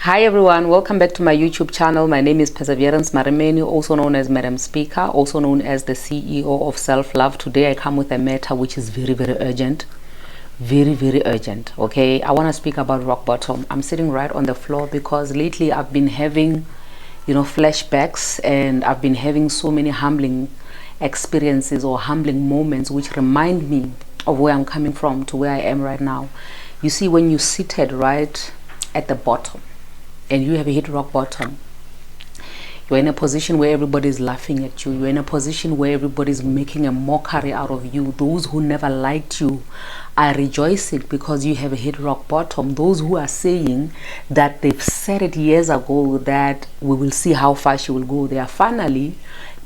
Hi everyone, welcome back to my YouTube channel. My name is Perseverance Marimeni, also known as Madam Speaker, also known as the CEO of Self Love. Today I come with a matter which is very urgent. Very urgent. Okay, I want to speak about rock bottom. I'm sitting right on the floor because lately I've been having flashbacks, and I've been having so many humbling experiences or humbling moments which remind me of where I'm coming from to where I am right now. You see, when you're seated right at the bottom and you have hit rock bottom, you're in a position where everybody's laughing at you. You're in a position where everybody's making a mockery out of you. Those who never liked you are rejoicing because you have hit rock bottom. Those who are saying that they've said it years ago that we will see how far she will go, they are finally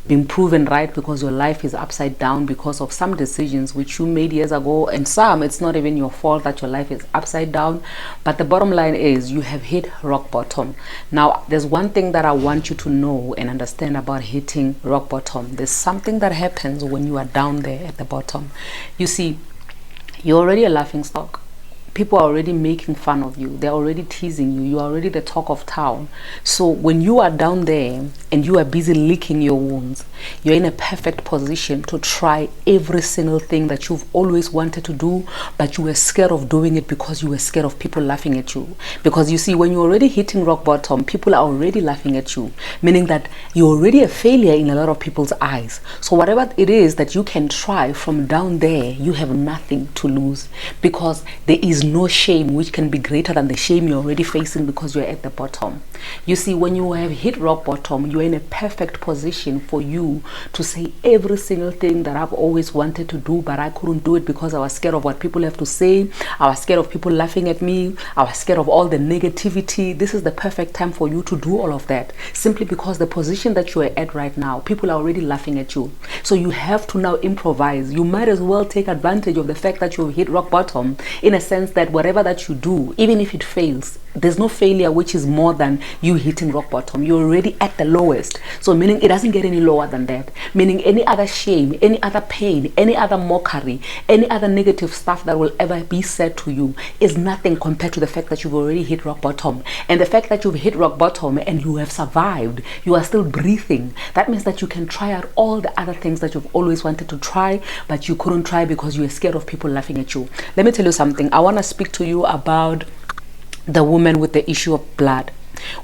been proven right, because your life is upside down because of some decisions which you made years ago, and some it's not even your fault that your life is upside down. But the bottom line is you have hit rock bottom. Now there's one thing that I want you to know and understand about hitting rock bottom. There's something that happens when you are down there at the bottom. You see, you're already a laughing stock. People are already making fun of you. They're already teasing you. You're already the talk of town. So when you are down there and you are busy licking your wounds, you're in a perfect position to try every single thing that you've always wanted to do, but you were scared of doing it because you were scared of people laughing at you. Because you see, when you're already hitting rock bottom, people are already laughing at you, meaning that you're already a failure in a lot of people's eyes. So whatever it is that you can try from down there, you have nothing to lose, because there is no shame which can be greater than the shame you're already facing because you're at the bottom. You see, when you have hit rock bottom, you're in a perfect position for you to say every single thing that I've always wanted to do, but I couldn't do it because I was scared of what people have to say. I was scared of people laughing at me. I was scared of all the negativity. This is the perfect time for you to do all of that, simply because the position that you are at right now, people are already laughing at you. So you have to now improvise. You might as well take advantage of the fact that you've hit rock bottom, in a sense that whatever that you do, even if it fails, there's no failure which is more than you hitting rock bottom. You're already at the lowest. So meaning it doesn't get any lower than that. Meaning any other shame, any other pain, any other mockery, any other negative stuff that will ever be said to you is nothing compared to the fact that you've already hit rock bottom. And the fact that you've hit rock bottom and you have survived, you are still breathing, that means that you can try out all the other things that you've always wanted to try, but you couldn't try because you were scared of people laughing at you. Let me tell you something. I want to speak to you about the woman with the issue of blood.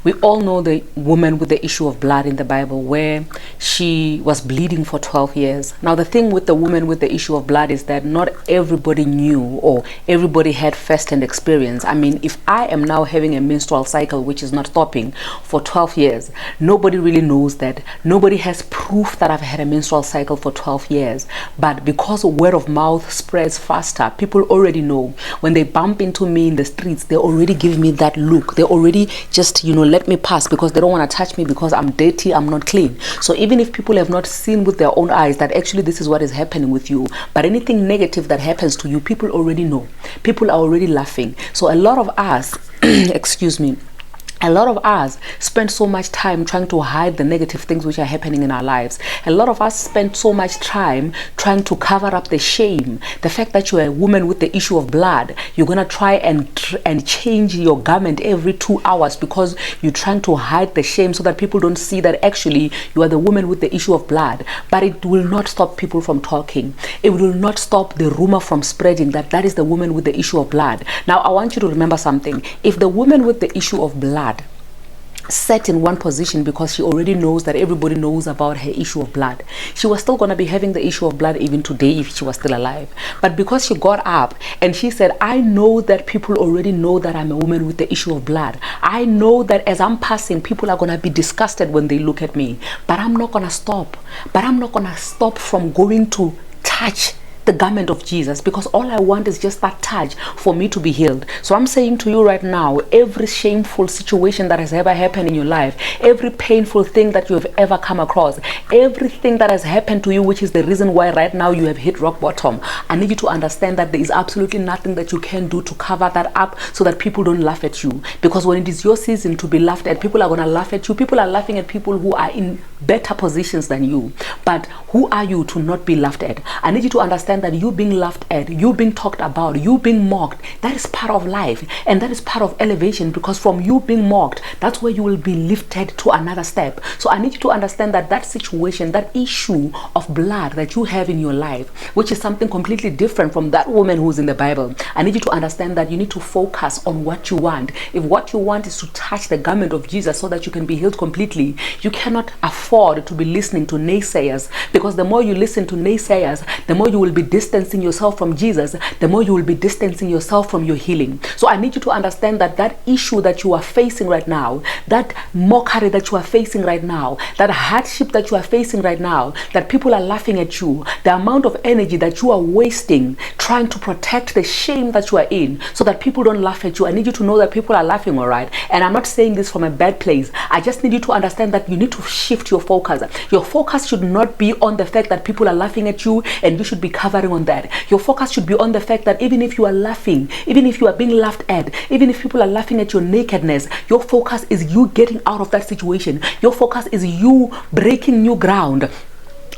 We all know the woman with the issue of blood in the Bible, where she was bleeding for 12 years. Now the thing with the woman with the issue of blood is that not everybody knew or everybody had first-hand experience. I mean, if I am now having a menstrual cycle which is not stopping for 12 years, nobody really knows that. Nobody has proof that I've had a menstrual cycle for 12 years. But because word of mouth spreads faster, people already know. When they bump into me in the streets, they already give me that look. They already just let me pass, because they don't want to touch me because I'm dirty, I'm not clean. So even if people have not seen with their own eyes that actually this is what is happening with you, but anything negative that happens to you, people already know. People are already laughing. So a lot of us excuse me, a lot of us spend so much time trying to hide the negative things which are happening in our lives. A lot of us spend so much time trying to cover up the shame. The fact that you're a woman with the issue of blood, you're going to try and change your garment every 2 hours because you're trying to hide the shame so that people don't see that actually you are the woman with the issue of blood. But it will not stop people from talking. It will not stop the rumor from spreading that that is the woman with the issue of blood. Now I want you to remember something. If the woman with the issue of blood set in one position because she already knows that everybody knows about her issue of blood, she was still going to be having the issue of blood even today if she was still alive. But because she got up and she said, I know that people already know that I'm a woman with the issue of blood. I know that as I'm passing, people are going to be disgusted when they look at me, but I'm not going to stop. But I'm not going to stop from going to touch the garment of Jesus, because all I want is just that touch for me to be healed. So I'm saying to you right now, every shameful situation that has ever happened in your life, every painful thing that you have ever come across, everything that has happened to you, which is the reason why right now you have hit rock bottom, I need you to understand that there is absolutely nothing that you can do to cover that up so that people don't laugh at you. Because when it is your season to be laughed at, people are going to laugh at you. People are laughing at people who are in better positions than you. But who are you to not be laughed at? I need you to understand understand that you being laughed at, you being talked about, you being mocked, that is part of life, and that is part of elevation, because from you being mocked, that's where you will be lifted to another step. So I need you to understand that that situation, that issue of blood that you have in your life, which is something completely different from that woman who's in the Bible, I need you to understand that you need to focus on what you want. If what you want is to touch the garment of Jesus so that you can be healed completely, you cannot afford to be listening to naysayers, because the more you listen to naysayers, the more you will be distancing yourself from Jesus, the more you will be distancing yourself from your healing. So I need you to understand that that issue that you are facing right now, that mockery that you are facing right now, that hardship that you are facing right now, that people are laughing at you, the amount of energy that you are wasting trying to protect the shame that you are in so that people don't laugh at you. I need you to know that people are laughing, all right? And I'm not saying this from a bad place. I just need you to understand that you need to shift your focus. Your focus should not be on the fact that people are laughing at you and you should be covering on that. Your focus should be on the fact that even if you are laughing, even if you are being laughed at, even if people are laughing at your nakedness, your focus is you getting out of that situation. Your focus is you breaking new ground.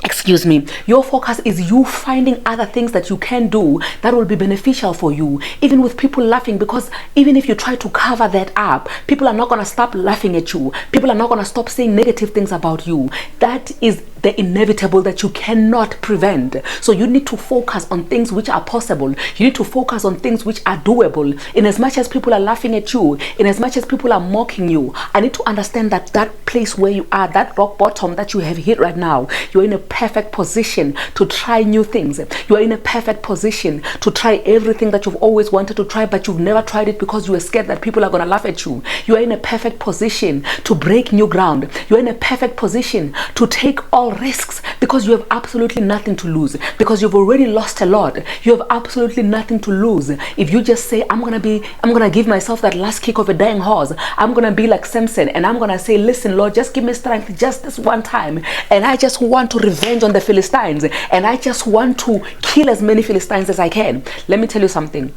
Excuse me, your focus is you finding other things that you can do that will be beneficial for you, even with people laughing, because even if you try to cover that up, people are not going to stop laughing at you. People are not going to stop saying negative things about you. That is the inevitable that you cannot prevent. So you need to focus on things which are possible. You need to focus on things which are doable. In as much as people are laughing at you, in as much as people are mocking you, I need to understand that that place where you are, that rock bottom that you have hit right now, you're in a perfect position to try new things. You are in a perfect position to try everything that you've always wanted to try, but you've never tried it because you were scared that people are going to laugh at you. You are in a perfect position to break new ground. You are in a perfect position to take all risks because you have absolutely nothing to lose, because you've already lost a lot. You have absolutely nothing to lose. If you just say, I'm gonna give myself that last kick of a dying horse, I'm gonna be like Samson, and I'm gonna say, listen, Lord, just give me strength just this one time, and I just want to revenge on the Philistines, and I just want to kill as many Philistines as I can. Let me tell you something.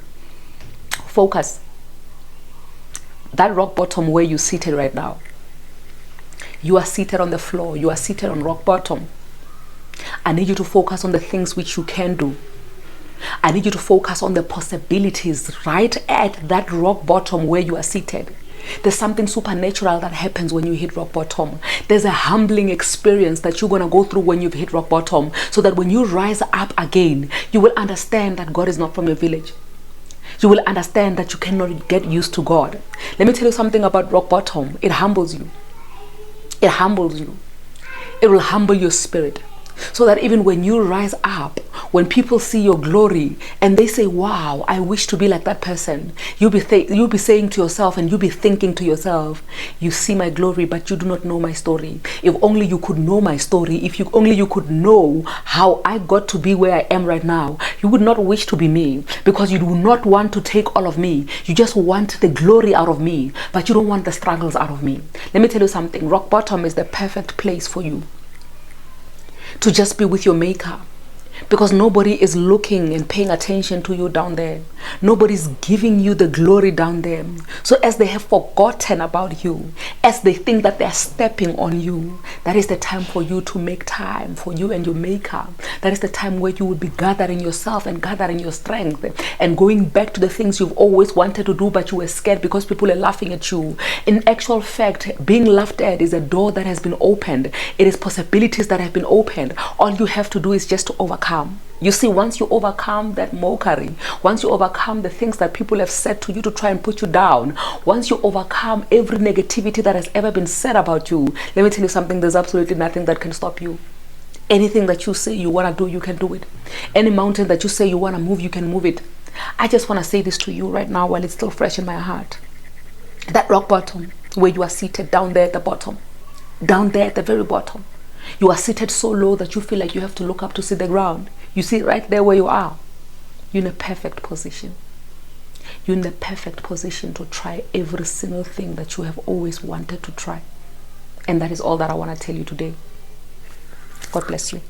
Focus. That rock bottom where you're seated right now, you are seated on the floor, you are seated on rock bottom. I need you to focus on the things which you can do. I need you to focus on the possibilities right at that rock bottom where you are seated. There's something supernatural that happens when you hit rock bottom. There's a humbling experience that you're going to go through when you've hit rock bottom, so that when you rise up again, you will understand that God is not from your village. You will understand that you cannot get used to God. Let me tell you something about rock bottom. It humbles you. It humbles you. It will humble your spirit, so that even when you rise up, when people see your glory and they say, wow, I wish to be like that person, you'll be saying to yourself, and you'll be thinking to yourself, you see my glory, but you do not know my story. If only you could know my story, if only you could know how I got to be where I am right now, you would not wish to be me, because you do not want to take all of me. You just want the glory out of me, but you don't want the struggles out of me. Let me tell you something. Rock bottom is the perfect place for you to just be with your maker, because nobody is looking and paying attention to you down there. Nobody's giving you the glory down there. So as they have forgotten about you, as they think that they're stepping on you, that is the time for you to make time for you and your maker. That is the time where you will be gathering yourself and gathering your strength and going back to the things you've always wanted to do, but you were scared because people are laughing at you. In actual fact, being laughed at is a door that has been opened. It is possibilities that have been opened. All you have to do is just to overcome. You see, once you overcome that mockery, once you overcome the things that people have said to you to try and put you down, once you overcome every negativity that has ever been said about you, let me tell you something, there's absolutely nothing that can stop you. Anything that you say you want to do, you can do it. Any mountain that you say you want to move, you can move it. I just want to say this to you right now while it's still fresh in my heart. That rock bottom where you are seated down there at the bottom, down there at the very bottom, you are seated so low that you feel like you have to look up to see the ground. You see right there where you are. You're in a perfect position. You're in the perfect position to try every single thing that you have always wanted to try. And that is all that I want to tell you today. God bless you.